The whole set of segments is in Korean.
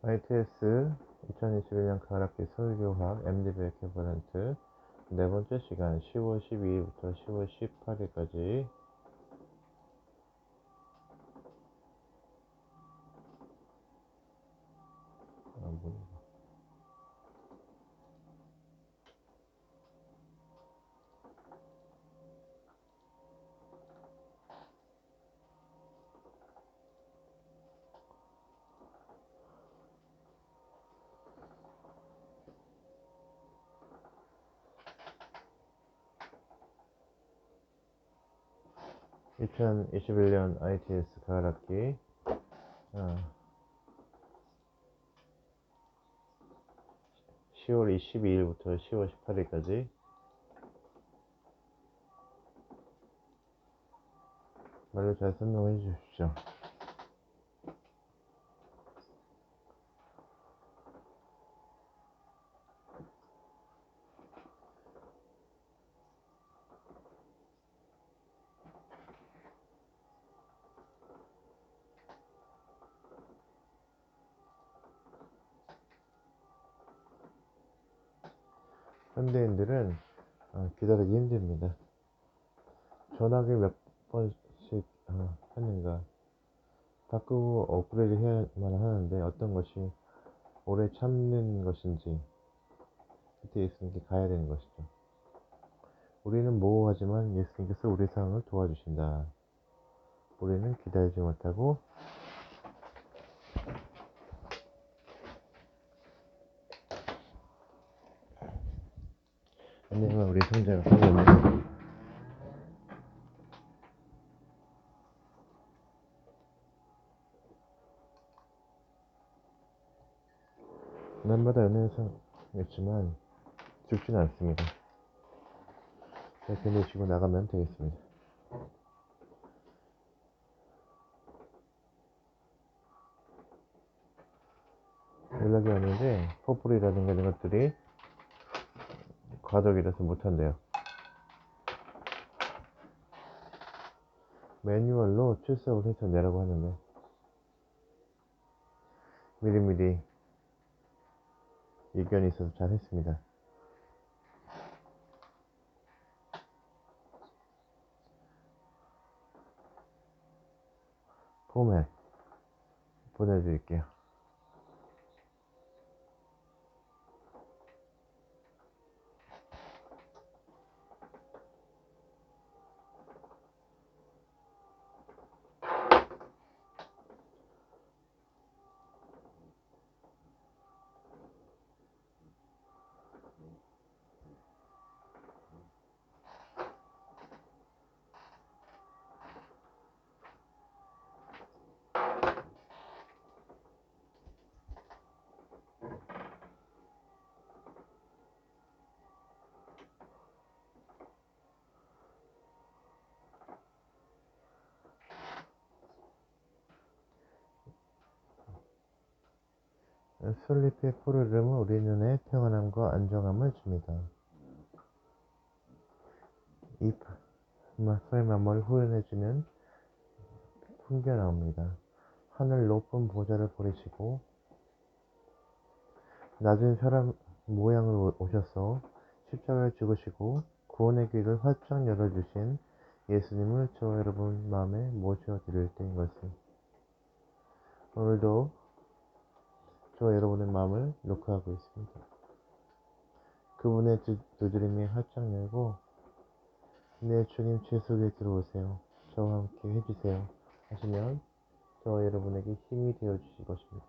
ITS 2021년 가락기 설교학 MD 100% 네 번째 시간 10월 12일부터 10월 18일까지 2021년 ITS 가락기 10월 22일부터 10월 18일까지 말로 잘 설명해 주십시오. 현대인들은 기다리기 힘듭니다. 전화기 몇 번씩 하는가 바꾸고 업그레이드 해야만 하는데 어떤 것이 오래 참는 것인지 그때 예수님께 가야 되는 것이죠. 우리는 모호하지만 예수님께서 우리 상황을 도와주신다. 우리는 기다리지 못하고 안녕하 우리 성자가 하겠네. 날마다 은혜상이었지만 죽지는 않습니다. 자, 견디시고 나가면 되겠습니다. 연락이 왔는데 포플이라든가 이런 것들이 과도기라서 못한대요. 매뉴얼로 출석을 해서 내라고 하는데 미리미리 의견이 있어서 잘 했습니다. 포맷 보내드릴게요. 솔잎의 푸르름은 우리 눈에 평안함과 안정함을 줍니다. 잎 설마물 후련해지는 풍겨 나옵니다. 하늘 높은 보좌를 버리시고 낮은 사람 모양을 오셔서 십자가에 죽으시고 구원의 길을 활짝 열어주신 예수님을 저와 여러분 마음에 모셔드릴 때인 것을 오늘도 저와 여러분의 마음을 녹화하고 있습니다. 그분의 두드림이 활짝 열고 네 주님 제 속에 들어오세요. 저와 함께 해주세요 하시면 저와 여러분에게 힘이 되어 주실 것입니다.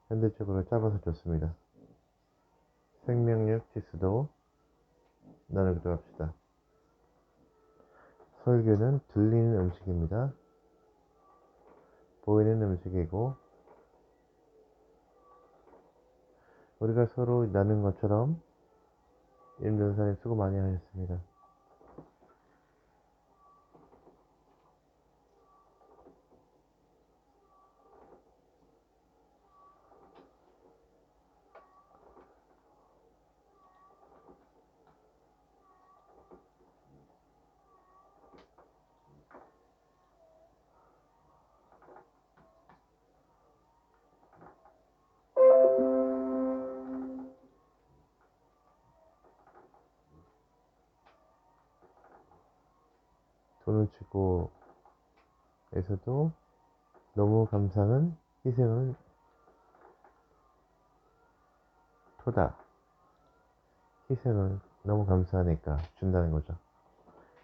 현대적으로 짧아서 좋습니다. 생명력 지수도 나누기도 합시다. 설교는 들리는 음식입니다. 보이는 음식이고 우리가 서로 나눈 것처럼 임 전사님 수고 많이 하셨습니다. 돈을 주고 에서도 너무 감사는 희생은 토다. 희생을 너무 감사하니까 준다는 거죠.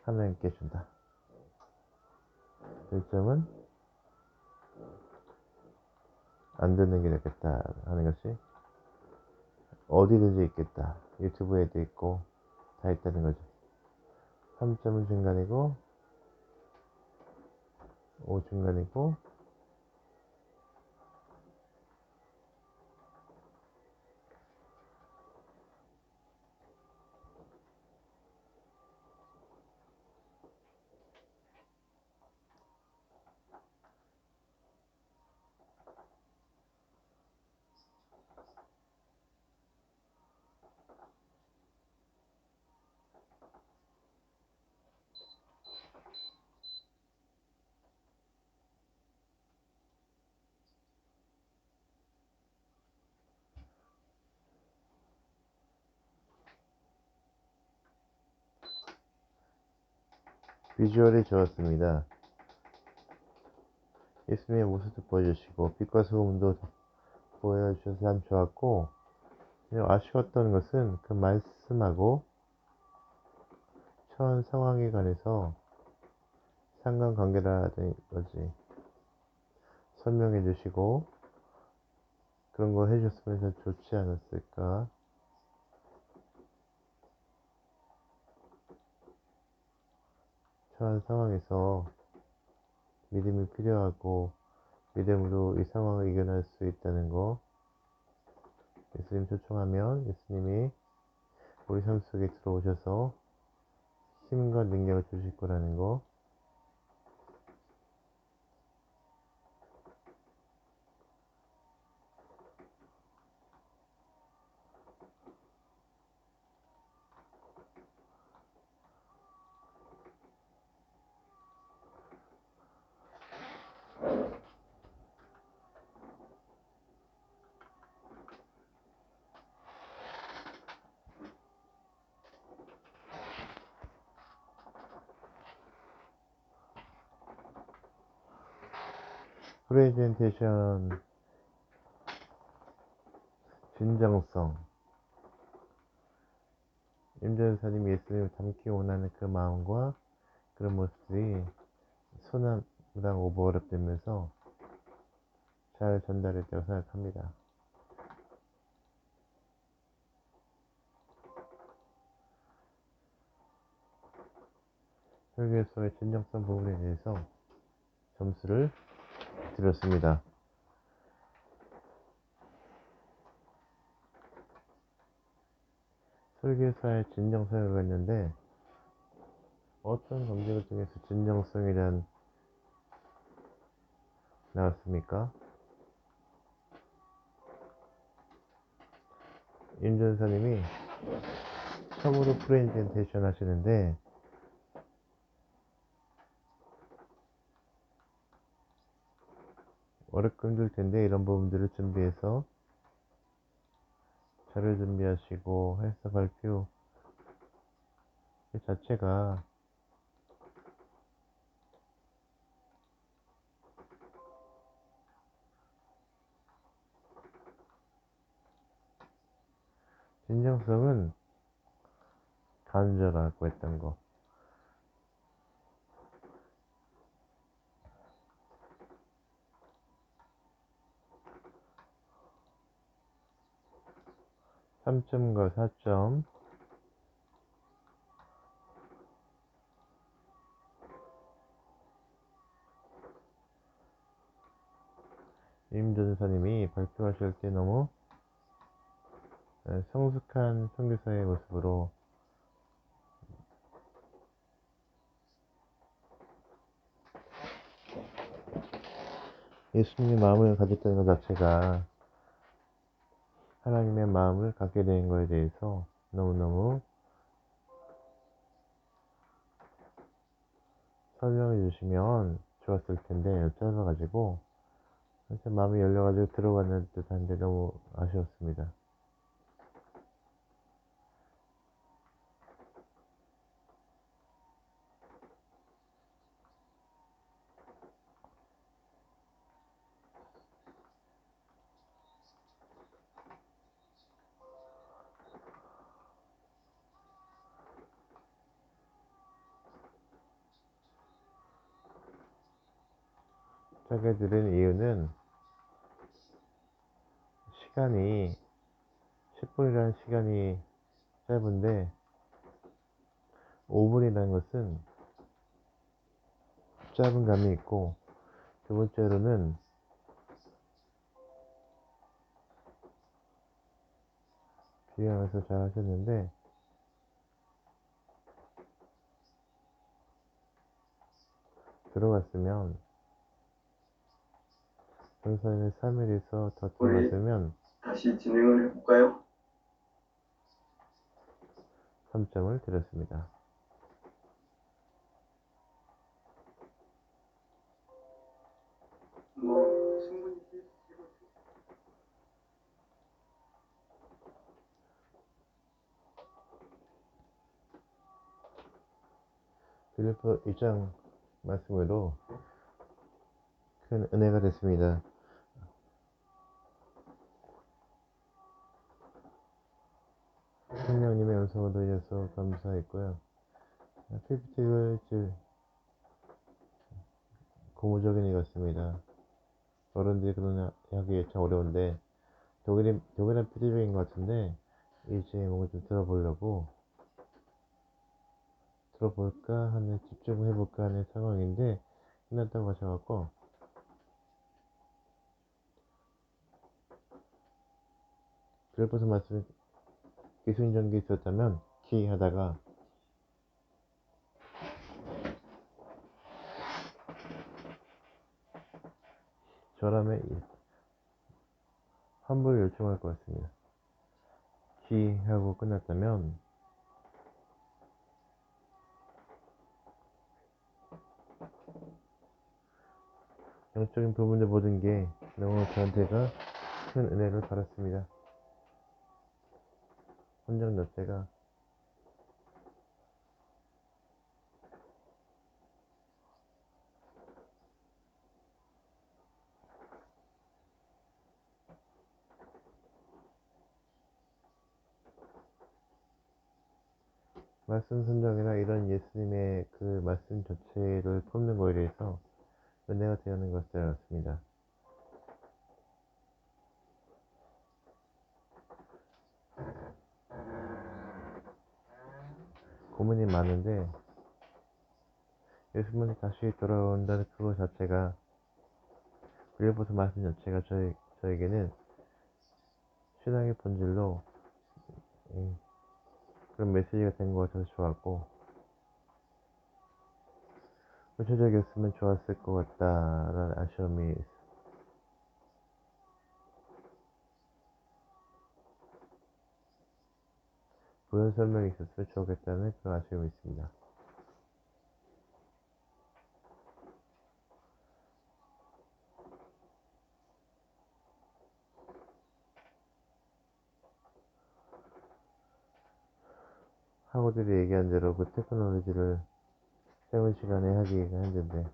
하나님께 준다. 결점은 안 듣는 게 낫겠다 하는 것이 어디든지 있겠다. 유튜브에도 있고 다 있다는 거죠. 3점은 중간이고 5 중간이고 비주얼이 좋았습니다. 예수님의 모습도 보여주시고 빛과 소금도 보여주셔서 참 좋았고, 아쉬웠던 것은 그 말씀하고 처한 상황에 관해서 상관관계라든지 설명해 주시고 그런 거 해줬으면 더 좋지 않았을까. 처한 상황에서 믿음이 필요하고 믿음으로 이 상황을 이겨낼 수 있다는 거, 예수님 초청하면 예수님이 우리 삶 속에 들어오셔서 힘과 능력을 주실 거라는 거, 프레젠테이션 진정성, 임전사님이 예수님을 닮기 원하는 그 마음과 그런 모습들이 소나무랑 오버랩되면서 잘 전달했다고 생각합니다. 설교에서의 진정성 부분에 대해서 점수를 드렸습니다. 설교사의 진정성을 갖는데 어떤 검색을 통해서 진정성에 대한 나왔습니까? 임 전사님이 처음으로 프레젠테이션 하시는데 어렵고 힘들 텐데 이런 부분들을 준비해서 자료 준비하시고 해서 발표 그 자체가 진정성은 간절하고 했던 거. (3점과 4점) 임 전사님이 발표하실 때 너무 성숙한 선교사의 모습으로 예수님의 마음을 가졌다는 것 자체가 하나님의 마음을 갖게 된 거에 대해서 너무너무 설명해 주시면 좋았을 텐데 짧아가지고 진짜 마음이 열려가지고 들어가는 듯한데 너무 아쉬웠습니다. 짧게 들은 이유는 시간이 10분이라는 시간이 짧은데 5분이라는 것은 짧은 감이 있고, 두 번째로는 비교하면서 잘 하셨는데 들어갔으면 전사님의 3일에서 더 들어갔으면 다시 진행을 해볼까요? 3점을 드렸습니다. 충분히 빌립보 1장 말씀으로 큰 은혜가 됐습니다. 성령님의 음성을 들려서 감사했고요. PPT를 고무적인 것 같습니다. 어른들이 그런 하기 참 어려운데 독일은 피드백인 것 같은데 이제 뭔가 좀 들어볼까 하는 집중을 해볼까 하는 상황인데 끝났다고 하셔갖고 빌립보서 말씀 기승전결이 있었다면 키 하다가 저라면 환불 요청할 것 같습니다. 키 하고 끝났다면 영적인 부분의 모든 게 너무 저한테가 큰 은혜를 받았습니다. 혼정 자체가 말씀 선정이나 이런 예수님의 그 말씀 자체를 품는 거에 대해서 은혜가 되는 것을 알았습니다. 고민이 많은데 예수님이 다시 돌아온다는 그거 자체가 빌립보서 말씀 자체가 저에게는 신앙의 본질로 그런 메시지가 된 것 같아서 좋았고 구체적이었으면 좋았을 것 같다라는 아쉬움이 부연 설명이 있었으면 좋겠다는 그런 아쉬움이 있습니다. 학우들이 얘기한 대로 그 테크놀로지를 짧은 시간에 하기가 힘든데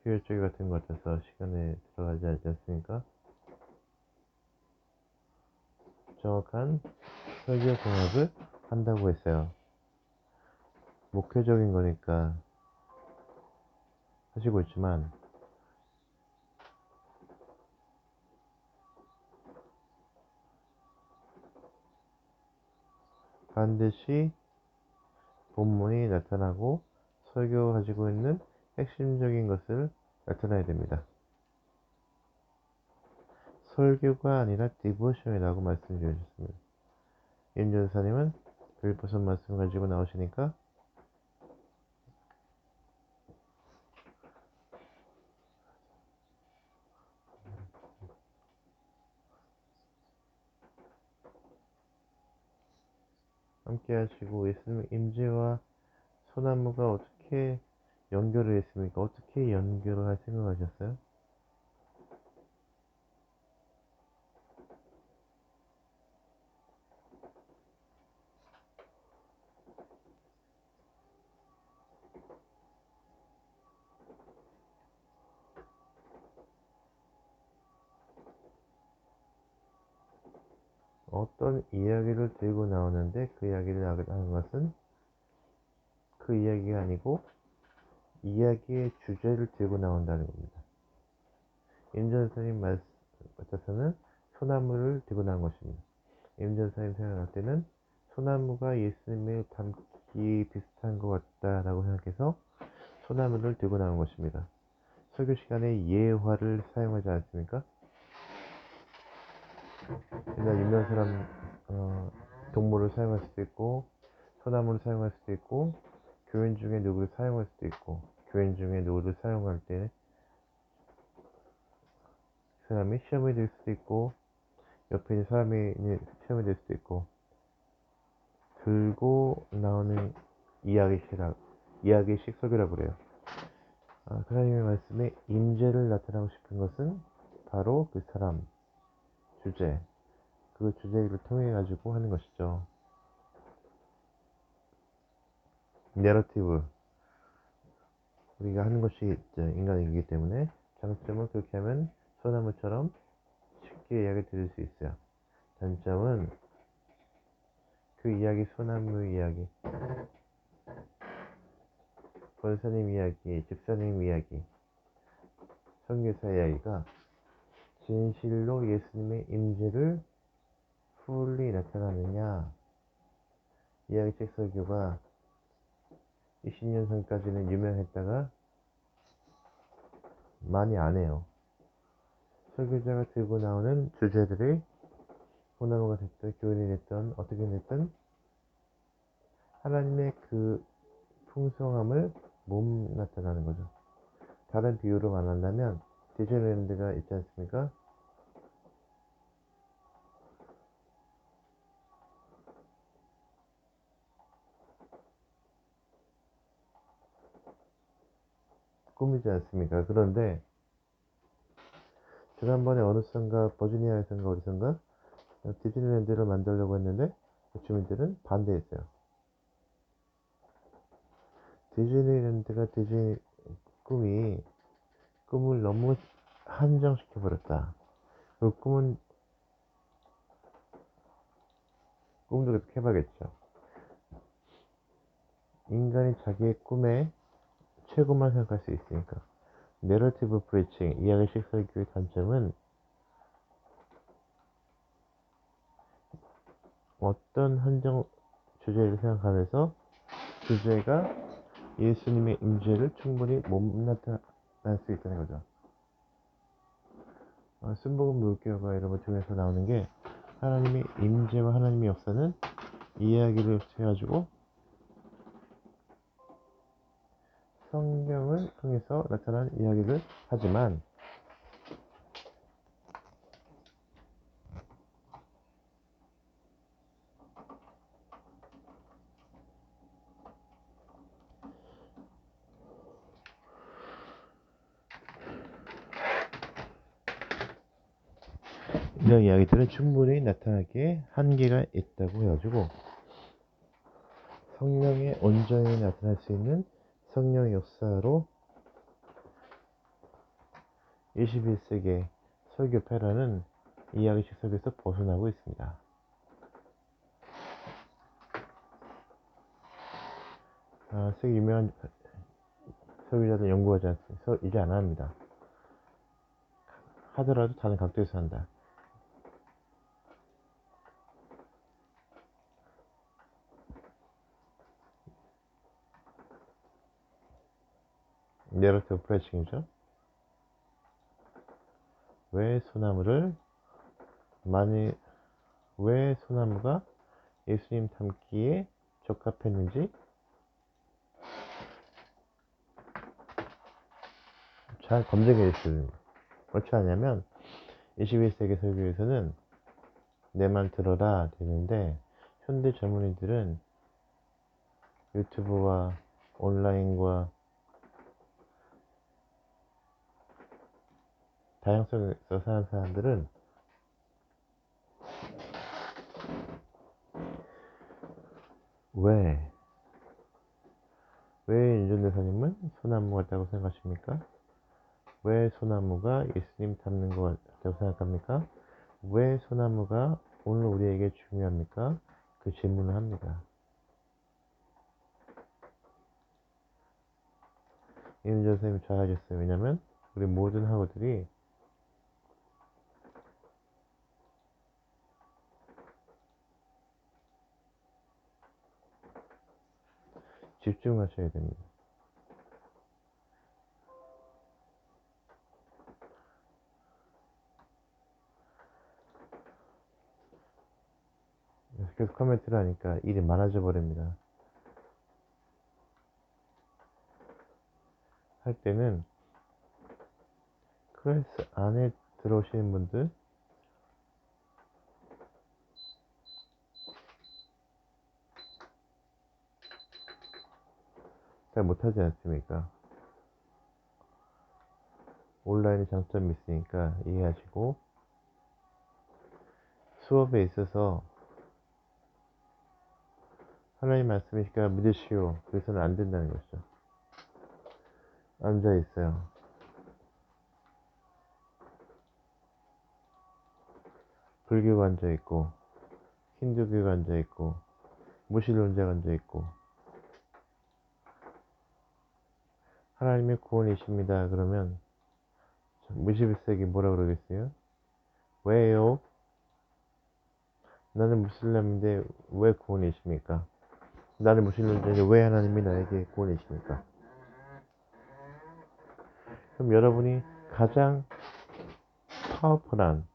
효율적이 같은 것 같아서 시간에 들어가지 않지 않습니까? 정확한 설교 공학을 한다고 했어요. 목회적인 거니까 하시고 있지만 반드시 본문이 나타나고 설교가 가지고 있는 핵심적인 것을 나타내야 됩니다. 설교가 아니라 디보션이라고 말씀을 주셨습니다. 임 전사님은 별보선 말씀을 가지고 나오시니까 함께 하시고 예수님 임재와 소나무가 어떻게 연결을 했습니까? 어떻게 연결을 할 생각하셨어요? 어떤 이야기를 들고 나오는데 그 이야기를 하는 것은 그 이야기가 아니고 이야기의 주제를 들고 나온다는 겁니다. 임전사님 말씀 같아서는 소나무를 들고 나온 것입니다. 임전사님 생각할 때는 소나무가 예수님을 닮기 비슷한 것 같다라고 생각해서 소나무를 들고 나온 것입니다. 설교 시간에 예화를 사용하지 않습니까? 옛날 유명한 사람 동물을 사용할 수도 있고 소나무를 사용할 수도 있고 교인 중에 누구를 사용할 수도 있고 교인 중에 누구를 사용할 때 그 사람이 시험이 될 수도 있고 옆에 있는 사람이 시험이 될 수도 있고 들고 나오는 이야기식 설교라고 그래요. 하나님의 말씀에 임재를 나타나고 싶은 것은 바로 그 사람, 주제, 그 주제를 통해 가지고 하는 것이죠. 내러티브, 우리가 하는 것이 인간이기 때문에 장점은 그렇게 하면 소나무처럼 쉽게 이야기 들을 수 있어요. 단점은 그 이야기, 소나무 이야기, 권사님 이야기, 집사님 이야기, 선교사 이야기가 진실로 예수님의 임재를 풀리 나타나느냐. 이야기책 설교가 20년 전까지는 유명했다가 많이 안 해요. 설교자가 들고 나오는 주제들이 소나무가 됐든 교인이 됐든 어떻게 됐든 하나님의 그 풍성함을 못 나타나는 거죠. 다른 비유로 말한다면 디즈니랜드가 있지 않습니까? 꿈이지 않습니까? 그런데 지난번에 어느 선가 버지니아에선가 어디선가 디즈니랜드를 만들려고 했는데 주민들은 반대했어요. 디즈니랜드가 꿈을 너무 한정시켜 버렸다. 그 꿈도 계속 해봐야겠죠. 인간이 자기의 꿈에 최고만 생각할 수 있으니까. 내러티브 프리칭, 이야기식 설교의 단점은 어떤 한정 주제를 생각하면서 주제가 예수님의 임재를 충분히 못 나타날 수 있다는 거죠. 순복음 물교가 이런 것 중에서 나오는 게 하나님의 임재와 하나님의 역사는 이야기를 해가지고 성경을 통해서 나타난 이야기를 하지만 이런 이야기들은 충분히 나타나기에 한계가 있다고 해가지고 성령의 온전히 나타날 수 있는 성령의 역사로 21세기 설교패라는 이야기식 설교에서 벗어나고 있습니다. 세계 유명한 설교자들 연구하지 않습니다. 이제 안 합니다. 하더라도 다른 각도에서 한다. 내러티브 프레싱이죠. 왜 소나무가 예수님 닮기에 적합했는지 잘 검증해 주셔야 됩니다. 어찌 하냐면 21세기 설교에서는 내 말 들어라 되는데, 현대 젊은이들은 유튜브와 온라인과 다양성에서 사는 사람들은 왜 윤전대사님은 소나무 같다고 생각하십니까? 왜 소나무가 예수님 닮는 것 같다고 생각합니까? 왜 소나무가 오늘 우리에게 중요합니까? 그 질문을 합니다. 윤전 선생님이 잘하셨어요. 왜냐면 우리 모든 학우들이 집중하셔야 됩니다. 계속 코멘트를 하니까 일이 많아져 버립니다. 할 때는 클래스 안에 들어오시는 분들 잘 못하지 않습니까? 온라인의 장점이 있으니까 이해하시고, 수업에 있어서 하나님 말씀이니까 믿으시오, 그래서는 안 된다는 것이죠. 앉아 있어요. 불교가 앉아 있고, 힌두교가 앉아 있고, 무신론자가 앉아 있고, 하나님의 구원이십니다 그러면 21세기 뭐라 그러겠어요? 왜요? 나는 무슬림인데 왜 구원이십니까? 나는 무슬림인데 왜 하나님이 나에게 구원이십니까? 그럼 여러분이 가장 파워풀한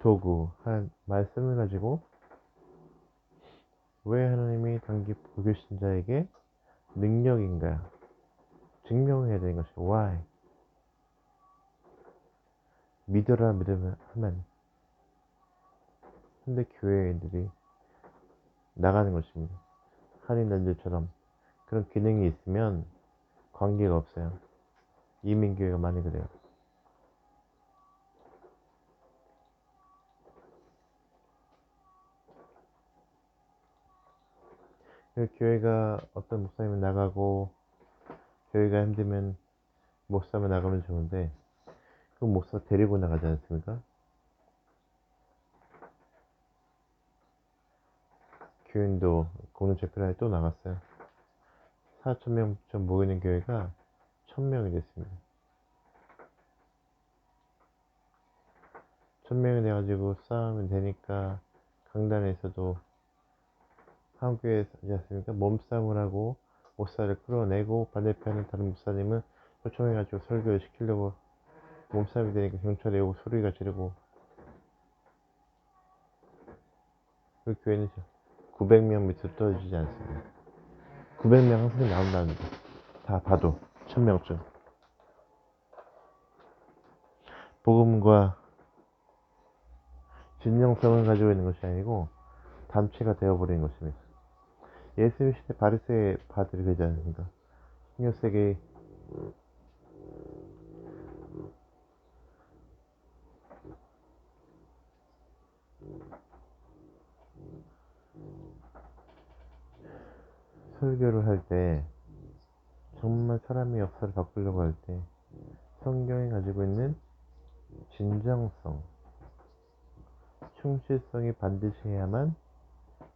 도구, 한 말씀을 가지고 왜 하나님이 단기 불교신자에게 능력인가 증명해야 되는 것이 why. 믿어라 믿으면 하면 현대 교회인들이 나가는 것입니다. 한인단들처럼 그런 기능이 있으면 관계가 없어요. 이민교회가 많이 그래요. 교회가 어떤 목사님이 나가고 교회가 힘들면 목사만 나가면 좋은데 그 목사 데리고 나가지 않습니까? 교인도 공동체 플랜에 또 나갔어요. 4,000명 좀 모이는 교회가 1,000명이 됐습니다. 1,000명이 돼가지고 싸우면 되니까 강단에서도 한국 교회에서 하지 않습니까? 몸싸움을 하고 목사를 끌어내고 반대편은 다른 목사님은 초청해가지고 설교를 시키려고 몸싸움이 되니까 경찰이 오고 소리가 지르고, 그 교회는 900명 밑으로 떨어지지 않습니다. 900명 항상 나온다는데 다 봐도 1,000명쯤 복음과 진정성을 가지고 있는 것이 아니고 단체가 되어버리는 것입니다. 예수님 시대 바리새의 파들이 되지 않습니까? 16세기 설교를 할 때 정말 사람의 역사를 바꾸려고 할 때 성경이 가지고 있는 진정성, 충실성이 반드시 해야만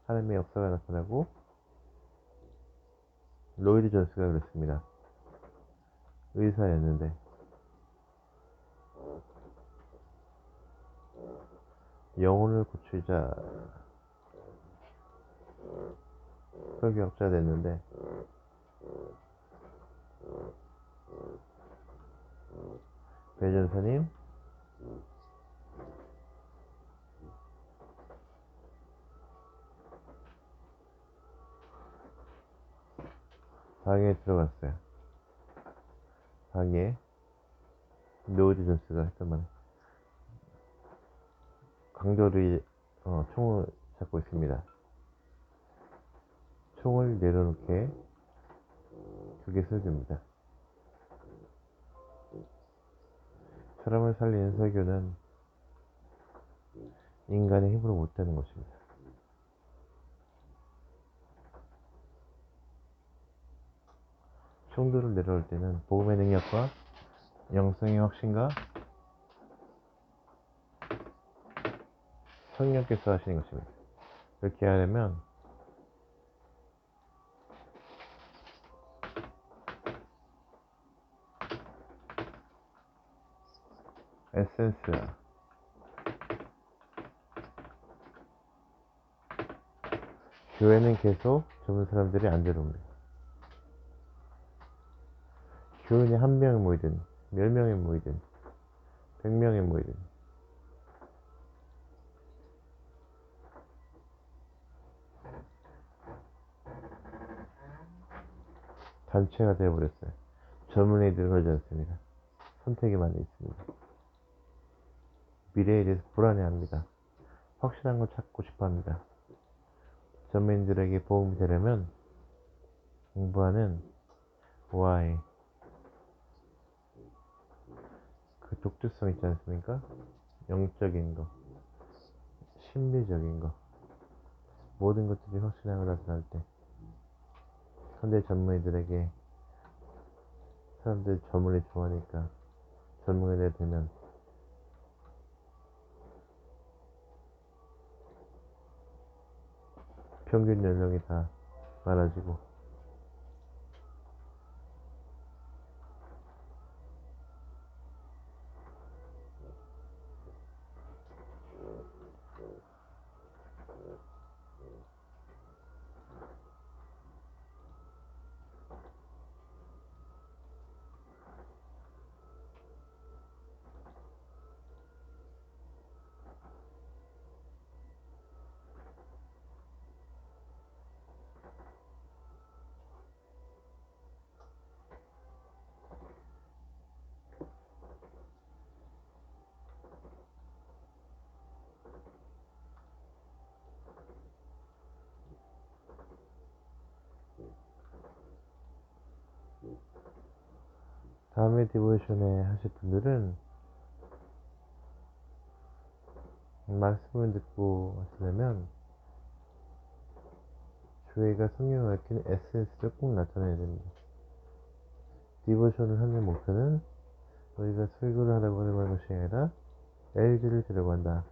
하나님의 역사가 나타나고, 로이드 존스가 그랬습니다. 의사였는데 영혼을 고치자 설교학자 됐는데 배전사님, 방에 들어갔어요. 방에 노드 존스가 했던 말. 강도를 총을 잡고 있습니다. 총을 내려놓게 그게 설교입니다. 사람을 살리는 설교는 인간의 힘으로 못하는 것입니다. 총도를 내려올 때는 복음의 능력과 영성의 확신과 성령께서 하시는 것입니다. 이렇게 하려면 에센스, 교회는 계속 젊은 사람들이 안 들어옵니다. 교인이 한 명이 모이든 몇 명이 모이든 100명이 모이든 단체가 되어버렸어요. 젊은이들은 그러지 않습니다. 선택이 많이 있습니다. 미래에 대해서 불안해합니다. 확실한 걸 찾고 싶어합니다. 젊은이들에게 도움이 되려면 공부하는 why, 그 독특성 있지 않습니까? 영적인 거, 심리적인 거, 모든 것들이 확실하게 나타날 때 현대 젊은이들에게 사람들이 젊은이 좋아하니까 젊은이들 되면 평균 연령이 다 많아지고 다음에 디보션에 하실 분들은 말씀을 듣고 하시려면 교회가 성령을 밝히는 에센스를 꼭 나타내야 됩니다. 디보션을 하는 목표는 우리가 설교를 하라고 하는 것이 아니라 LG를 데려간다.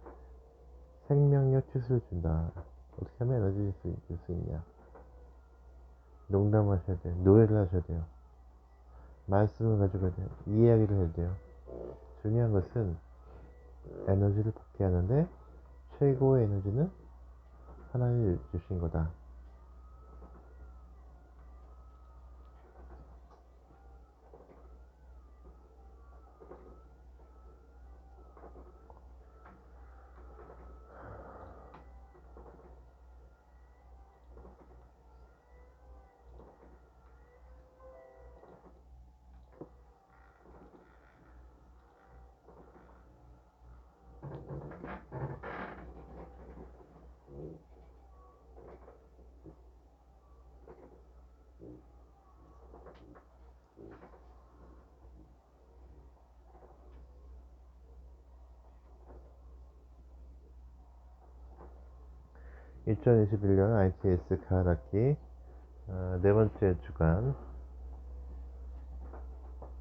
생명력 치수를 준다. 어떻게 하면 에너지를 줄 수 있냐. 농담하셔야 돼요. 노래를 하셔야 돼요. 말씀을 가지고 해야 돼요. 이야기를 해야 돼요. 중요한 것은 에너지를 받게 하는데 최고의 에너지는 하나님이 주신 거다. (2021년) ITS 가을학기 네 번째 주간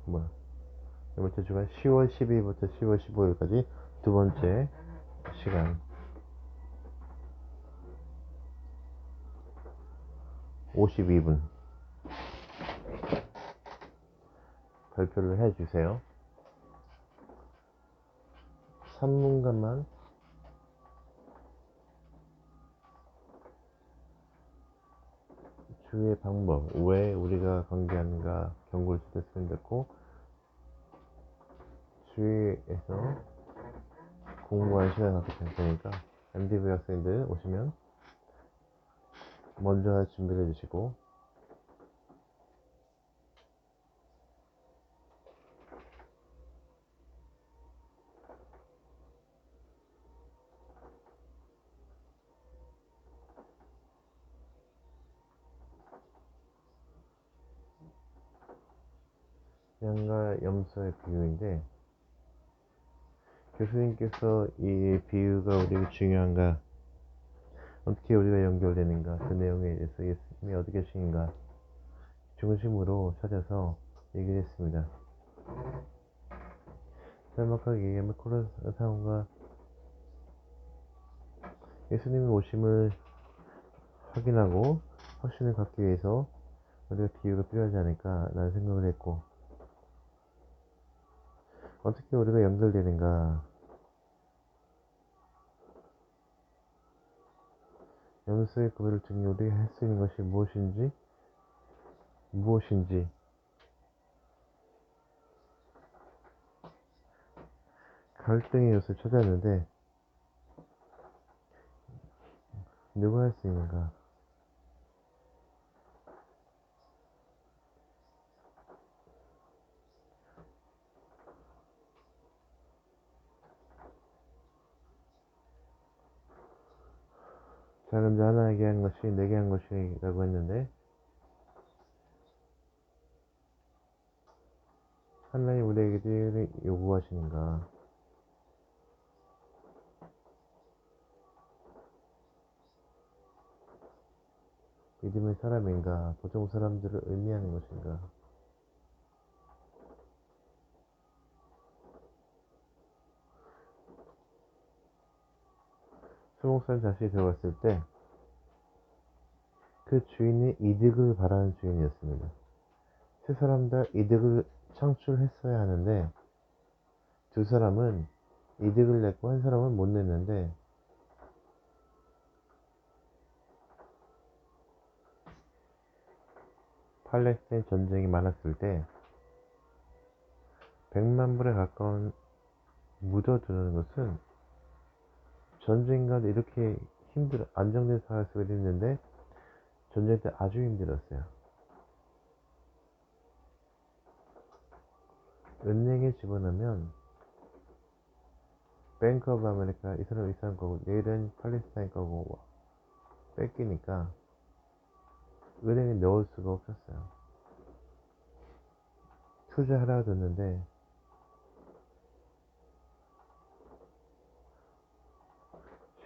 네 번째 주간 10월 12일부터 10월 15일까지 두 번째 시간 52분 발표를 해주세요. 3분간만 주의 방법, 왜 우리가 관계하는가 경고를 주셨으면 좋고, 주위에서 공부할 시간 갖게 될 테니까 MDV 학생들 오시면 먼저 할 준비를 해주시고, 양과 염소의 비유인데, 교수님께서 이 비유가 우리에게 중요한가, 어떻게 우리가 연결되는가, 그 내용에 대해서 예수님이 어떻게 하시는가 중심으로 찾아서 얘기를 했습니다. 짤막하게 얘기하면 코로나 상황과 예수님의 오심을 확인하고 확신을 갖기 위해서 우리가 비유가 필요하지 않을까 라는 생각을 했고, 어떻게 우리가 연결되는가, 염소의 구별을 통해 우리가 할 수 있는 것이 무엇인지 갈등의 요소를 찾았는데, 누가 할 수 있는가? 자, 먼저 하나에게 한 것이 내게 한 것이라고 했는데, 하나님 우리에게 요구하시는가? 믿음의 사람인가? 보통 사람들을 의미하는 것인가? 수목산 자식이 들어갔을 때 그 주인이 이득을 바라는 주인이었습니다. 세 사람 다 이득을 창출했어야 하는데, 두 사람은 이득을 냈고 한 사람은 못 냈는데, 팔레스타인 전쟁이 많았을 때 100만 불에 가까운 묻어두는 것은 전쟁가도 이렇게 안정된 생활 속에 있는데 전쟁 때 아주 힘들었어요. 은행에 집어넣으면 뱅크 오브 아메리카 이 사람 거고, 내일은 팔레스타인 거고 뺏기니까 은행에 넣을 수가 없었어요. 투자하라고 줬는데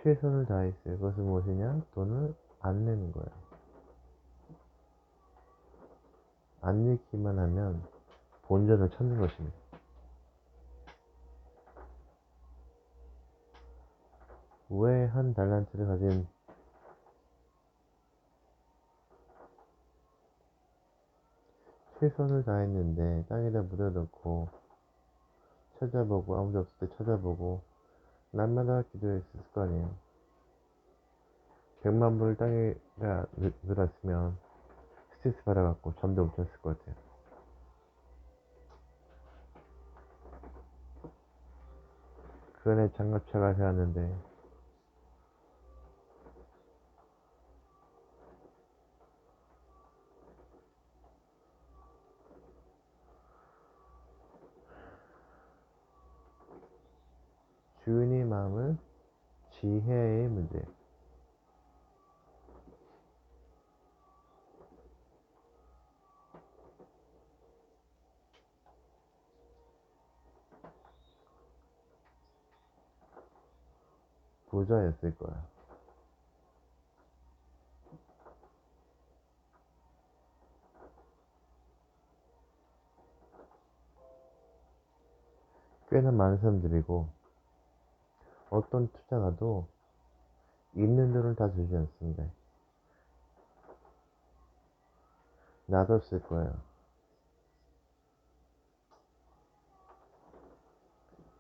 최선을 다했어요. 그것은 무엇이냐? 돈을 안 내는 거예요. 안 내기만 하면 본전을 찾는 것입니다. 왜 한 달란트를 가진 최선을 다했는데 땅에다 묻어놓고 찾아보고, 아무도 없을 때 찾아보고 날마다 기도했을 거 아니에요. 100만 불을 땅에다 넣었으면 스트레스 받아갖고 잠도 못 잤을 것 같아요. 그 안에 장갑차가 세웠는데 주인의 마음을 지혜의 문제. 부자였을 거야. 꽤나 많은 사람들이고, 어떤 투자가도 있는 돈을 다 주지 않습니다. 놔뒀을 거예요.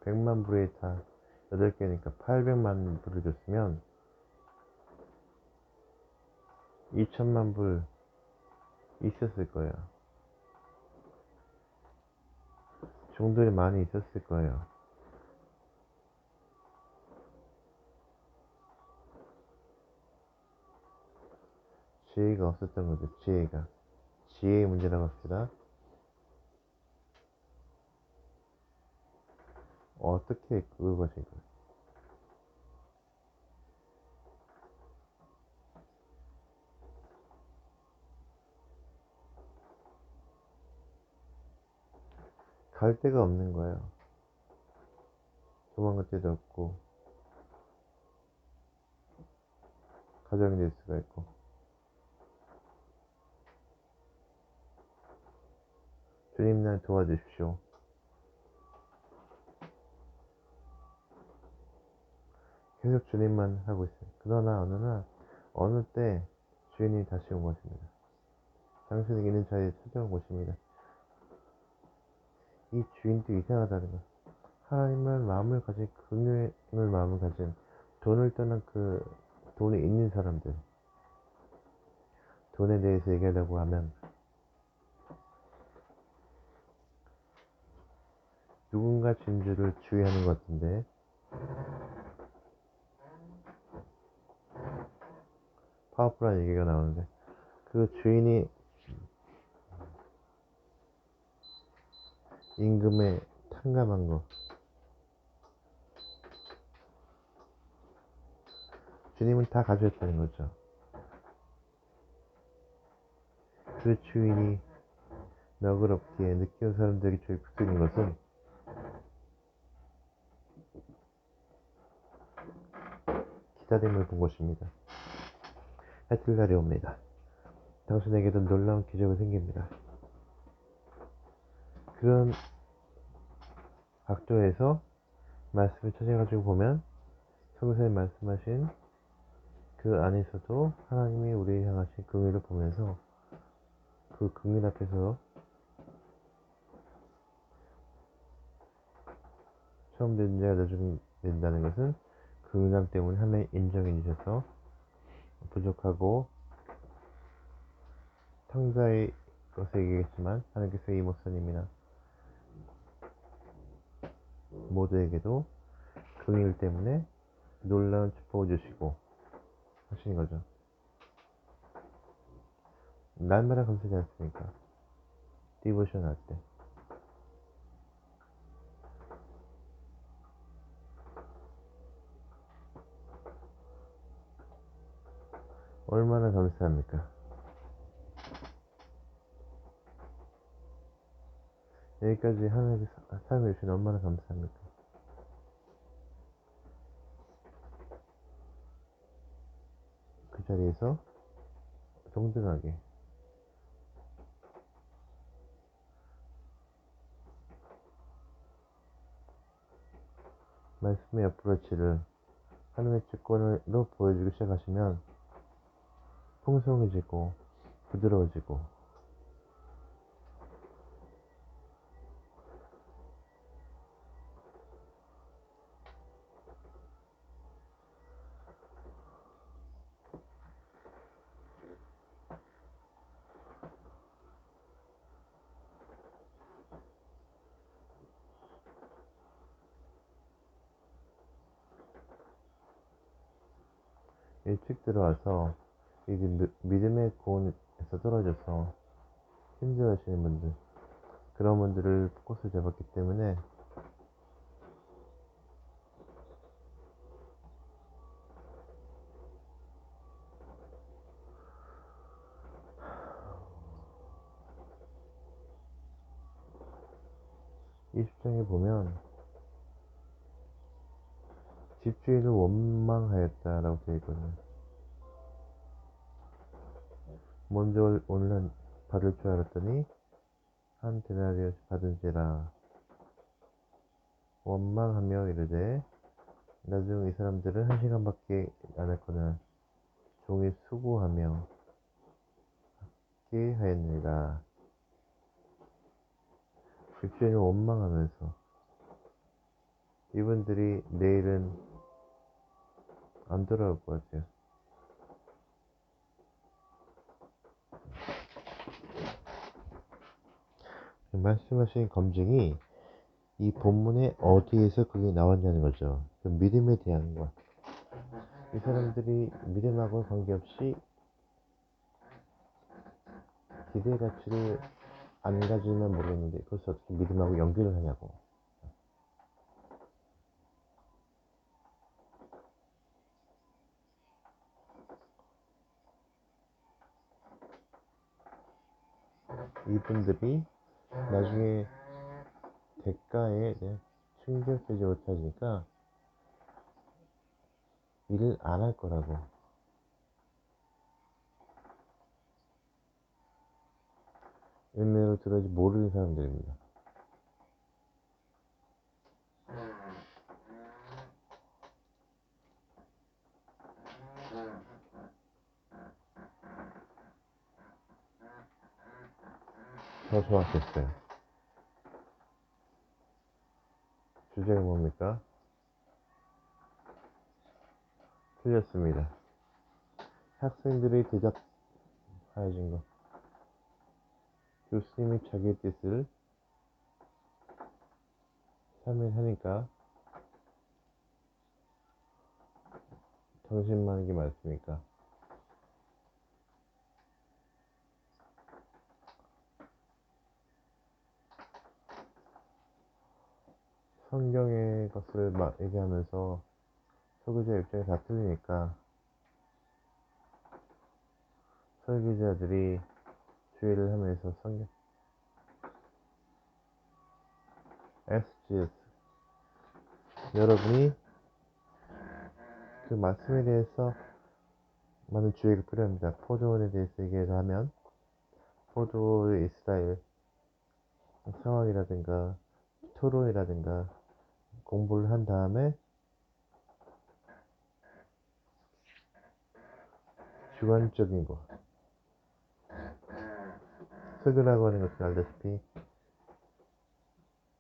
100만 불에 다 8개니까 800만 불을 줬으면 2천만 불 있었을 거예요. 종들이 많이 있었을 거예요. 지혜가 없었던 거죠. 지혜가. 지혜의 문제라고 합시다. 어떻게 그것인가? 갈 데가 없는 거예요. 도망갈 데도 없고, 가정이 될 수가 있고. 주님 날 도와주십시오. 계속 주님만 하고 있어요. 그러나 어느 때 주인이 다시 온 것입니다. 당신이 있는 자리에 찾아온 것입니다. 이 주인도 이상하다는 거. 하나님을 마음을 가진, 긍휼의 마음을 가진, 돈을 떠난 그 돈이 있는 사람들, 돈에 대해서 얘기하려고 하면 누군가 진주를 주의하는 것 같은데, 파워풀한 얘기가 나오는데, 그 주인이 임금에 탕감한 거, 주님은 다 가져왔다는 거죠. 그 주인이 너그럽게 느끼는 사람들이 저희 붙들린 것은 기다림을 본 것입니다. 해뜰 날이 옵니다. 당신에게도 놀라운 기적이 생깁니다. 그런 각도에서 말씀을 찾아가지고 보면 성서에 말씀하신 그 안에서도 하나님이 우리를 향하신 긍휼을 보면서 그 긍휼 앞에서 처음 된 자가 나중 된다는 것은 긍휼함 때문에 하나님 인정해 주셔서 부족하고 탕자의 것에 얘기했지만 하나님께서 이 목사님이나 모두에게도 긍휼 때문에 놀라운 축복을 주시고 하시는 거죠. 날마다 감사하지 않습니까? 디보션 할 때. 얼마나 감사합니까? 여기까지 하나님께서 사용해 주시면 얼마나 감사합니까? 그 자리에서 동등하게 말씀의 어프로치를 하나님의 주권으로 보여주기 시작하시면 풍성해지고 부드러워지고 일찍 들어와서 이게 믿음의 고온에서 떨어져서 힘들어하시는 분들, 그런 분들을 포커스 잡았기 때문에 이 10장에 보면 집주인을 원망하였다라고 되어 있거든요. 먼저 오늘 받을 줄 알았더니 한 데나리온 받은지라 원망하며 이르되 나중 이 사람들은 1시간밖에 안 했거늘 종이 수고하며 하게 하였느니라. 집주인을 원망하면서 이분들이 내일은 안 돌아올 것 같아요. 말씀하신 검증이 이 본문에 어디에서 그게 나왔냐는 거죠. 그 믿음에 대한 것. 이 사람들이 믿음하고 관계없이 기대 가치를 안 가지면 모르겠는데 그것을 어떻게 믿음하고 연결을 하냐고. 이분들이 나중에 대가에 충격되지 못하니까 일을 안 할 거라고. 은혜로 들어지 모르는 사람들입니다. 더 좋았겠어요. 주제가 뭡니까? 틀렸습니다. 학생들이 대답하여진 것. 교수님이 자기의 뜻을 설명하니까 당신만 하는 게 맞습니까? 성경의 것을 막 얘기하면서 설교자 입장이 다 틀리니까 설교자들이 주의를 하면서 성경 SGS 여러분이 그 말씀에 대해서 많은 주의가 필요합니다. 포도원에 대해서 얘기를 하면 포도의 스타일, 상황이라든가 토론이라든가 공부를 한 다음에 주관적인 거 설교라고 하는 것은 알다시피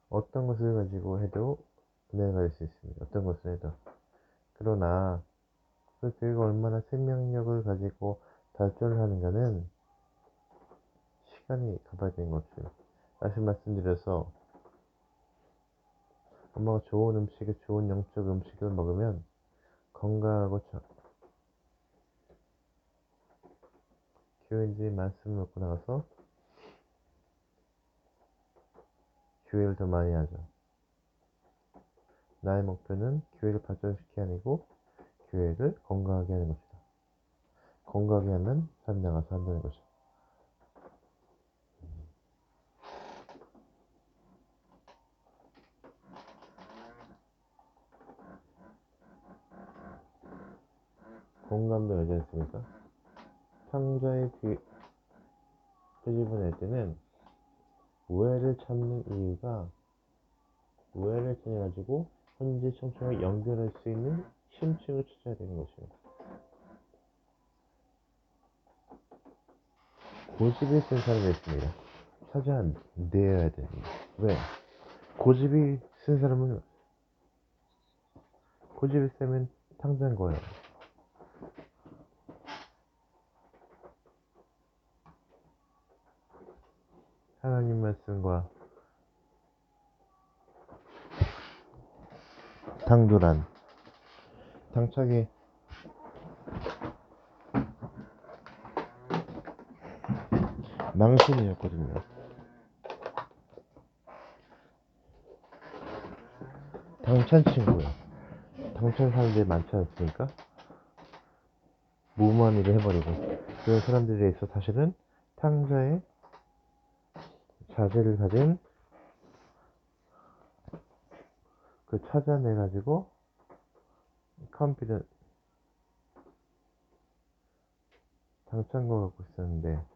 어떤 것을 가지고 해도 은혜가 될 수 있습니다. 어떤 것을 해도. 그러나 그 교회가 얼마나 생명력을 가지고 발전을 하는가는 시간이 가봐야 되는 것 같아요. 다시 말씀드려서 엄마가 좋은 음식에 좋은 영적 음식을 먹으면 건강하고 교인들이 말씀을 먹고 나가서 교회를 더 많이 하죠. 나의 목표는 교회를 발전시키기 아니고 교회를 건강하게 하는 것이다. 건강하게 하면 사람 나가서 한다는 거죠. 공감도 되지 않습니까? 창자의 끄집어낼 때는 우애를 찾는 이유가 우애를 찾아가지고 현재 청춘과 연결할 수 있는 심층을 찾아야 되는 것입니다. 고집이 쓴 사람이 있습니다. 찾아내야 됩니다. 왜? 고집이 쓴 사람은 고집이 세면 탕자인 거예요. 하나님 말씀과 당돌한 당차게 망신이었거든요. 당찬 친구야. 당찬 사람들이 많지 않습니까? 무모한 일을 해버리고 그런 사람들에 대해서 사실은 탕자의 자세를 가진 그 찾아내가지고 컴피던 당찬 거 갖고 있었는데